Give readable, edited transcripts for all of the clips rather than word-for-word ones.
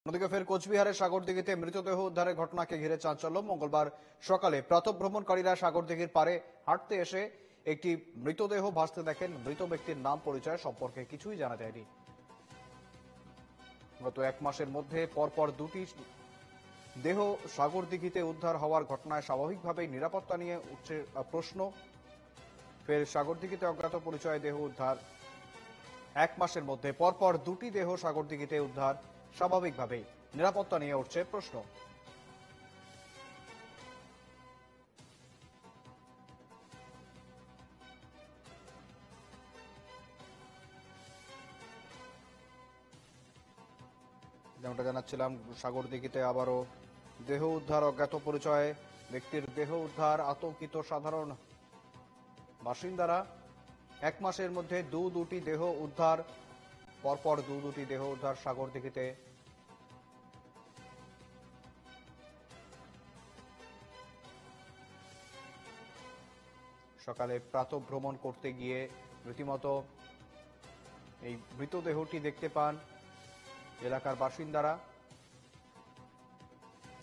অন্যদিকে ফের কোচবিহারের সাগরদিঘিতে মৃতদেহ উদ্ধারের ঘটনাকে ঘিরে চাঞ্চল্য। মঙ্গলবার সকালে প্রাতঃভ্রমণকারীরা সাগরদিঘির পারে হাঁটতে এসে একটি মৃতদেহ ভাসতে দেখেন। মৃত ব্যক্তির নাম পরিচয় সম্পর্কে কিছুই জানা যায়নি। গত এক মাসের মধ্যে পরপর দুটি দেহ সাগরদিঘিতে উদ্ধার হওয়ার ঘটনায় স্বাভাবিকভাবেই নিরাপত্তা নিয়ে উঠছে প্রশ্ন। ফের সাগরদিঘিতে অজ্ঞাত পরিচয় দেহ উদ্ধার। এক মাসের মধ্যে পরপর দুটি দেহ সাগরদিঘিতে উদ্ধার, স্বাভাবিকভাবেই নিরাপত্তা নিয়ে উঠছে প্রশ্ন। যেমনটা জানাচ্ছিলাম, সাগরদিঘিতে আবারও দেহ উদ্ধার, অজ্ঞাত পরিচয় ব্যক্তির দেহ উদ্ধার, আতঙ্কিত সাধারণ বাসিন্দারা। এক মাসের মধ্যে দুটি দেহ উদ্ধার, পরপর দুটি দেহ উদ্ধার সাগরদিঘিতে। সকালে প্রাতঃভ্রমণ করতে গিয়ে রীতিমতো এই মৃতদেহটি দেখতে পান এলাকার বাসিন্দারা।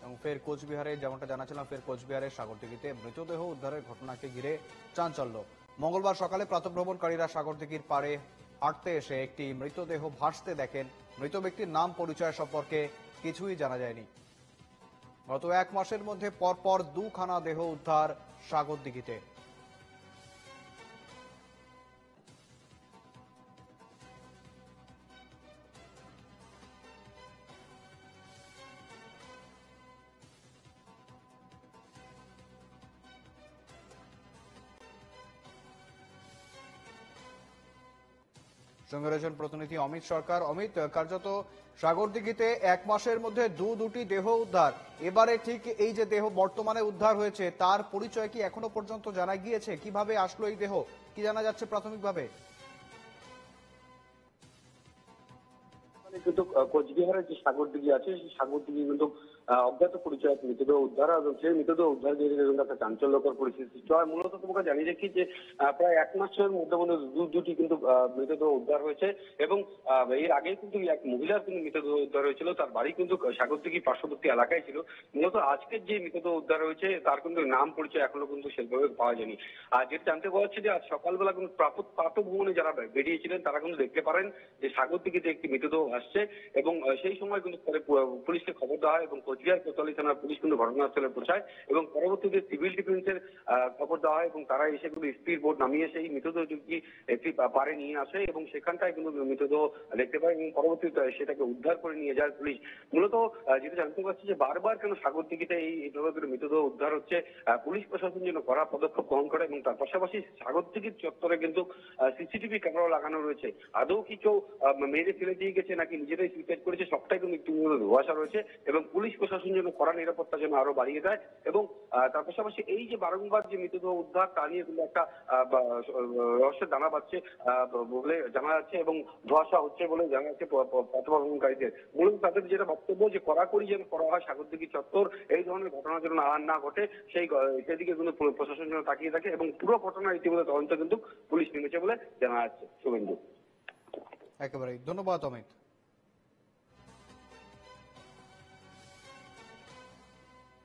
এবং ফের কোচবিহারে, যেমনটা জানাচ্ছিলাম, ফের কোচবিহারের সাগরদিঘিতে মৃতদেহ উদ্ধারের ঘটনাকে ঘিরে চাঞ্চল্য। মঙ্গলবার সকালে প্রাতঃভ্রমণকারীরা সাগরদিঘির পাড়ে হাঁটতে এসে একটি মৃতদেহ ভাসতে দেখেন। মৃত ব্যক্তির নাম পরিচয় সম্পর্কে কিছুই জানা যায়নি। গত এক মাসের মধ্যে পরপর দুখানা দেহ উদ্ধার সাগরদিঘিতে। সঙ্গে রয়েছেন প্রতিনিধি অমিত সরকার। অমিত, কার্যত সাগরদিঘিতে এক মাসের মধ্যে দুটি দেহ উদ্ধার, এবারে ঠিক এই যে দেহ বর্তমানে উদ্ধার হয়েছে তার পরিচয় কি এখনো পর্যন্ত জানা গিয়েছে? কিভাবে আসলো এই দেহ, কি জানা যাচ্ছে প্রাথমিকভাবে? কিন্তু কোচবিহারের যে সাগরদিঘি আছে, সেই সাগরদিঘি কিন্তু অজ্ঞাত পরিচয় মৃতদেহ উদ্ধার, এবং সেই মৃতদেহ উদ্ধার দিয়ে কিন্তু একটা চাঞ্চল্যকর পরিস্থিতি সৃষ্টি হয়। মূলত তোমাকে জানিয়ে রাখি যে প্রায় এক মাসের মধ্যে দুটি কিন্তু মৃতদেহ উদ্ধার হয়েছে, এবং এর আগে কিন্তু এক মহিলার কিন্তু মৃতদেহ উদ্ধার হয়েছিল। তার বাড়ি কিন্তু সাগরদিঘি পার্শ্ববর্তী এলাকায় ছিল। মূলত আজকের যে মৃতদেহ উদ্ধার হয়েছে তার কিন্তু নাম পরিচয় এখনো কিন্তু সেভাবে পাওয়া যায়নি। আর যেটা জানতে পাওয়া যাচ্ছে যে আজ সকালবেলা কিন্তু প্রাতঃভ্রমণে যারা বেরিয়েছিলেন তারা কিন্তু দেখতে পারেন যে সাগরদিঘিতে একটি মৃতদেহ আসছে, এবং সেই সময় কিন্তু পরে পুলিশকে খবর দেওয়া হয়, এবং কোচবিহার কোতোয়ালি থানার পুলিশ কিন্তু ঘটনাস্থলে পৌঁছায়, এবং পরবর্তীতে সিভিল ডিফেন্সের খবর দেওয়া হয়, এবং তারা এসে কিন্তু স্পিড বোট নামিয়ে সেই মৃতদেহটি একটি পাড়ে নিয়ে আসে, এবং সেখানটায় কিন্তু মৃতদেহ দেখতে পায়, এবং পরবর্তীতে সেটাকে উদ্ধার করে নিয়ে যায় পুলিশ। মূলত যেটা জানতে পারছি যে বারবার কেন সাগরদিঘিতে এইভাবে করে মৃতদেহ উদ্ধার হচ্ছে, পুলিশ প্রশাসন যেন কড়া পদক্ষেপ গ্রহণ করে, এবং তার পাশাপাশি সাগরদিঘির চত্বরে কিন্তু সিসিটিভি ক্যামেরা লাগানো রয়েছে। আদৌ কি কেউ মেরে ফেলে দিয়ে গেছে নাকি নিজেরাই সুইসাইড করেছে, সবটাই কিন্তু একটু ধোঁয়াশা রয়েছে, এবং পুলিশ প্রশাসন যেন কড়া নিরাপত্তা যেন আরো বাড়িয়ে দেয়। এবং তার পাশাপাশি এই যে বারংবার যে মৃতদেহ উদ্ধার তা নিয়ে কিন্তু একটা রহস্যের দানা বাঁধছে বলে জানা যাচ্ছে, এবং ধোঁয়াশা হচ্ছে বলে জানা যাচ্ছে প্রাতঃভ্রমণকারীদের। মূলত তাদের যেটা বক্তব্য যে কড়াকড়ি যেন করা হয় সাগরদিঘি চত্বর, এই ধরনের ঘটনা যেন আর না ঘটে সেদিকে কিন্তু প্রশাসন যেন তাকিয়ে থাকে, এবং পুরো ঘটনার ইতিমধ্যে তদন্ত কিন্তু পুলিশ নেমেছে বলে জানা যাচ্ছে। শুভেন্দু, একেবারেই ধন্যবাদ অমিত।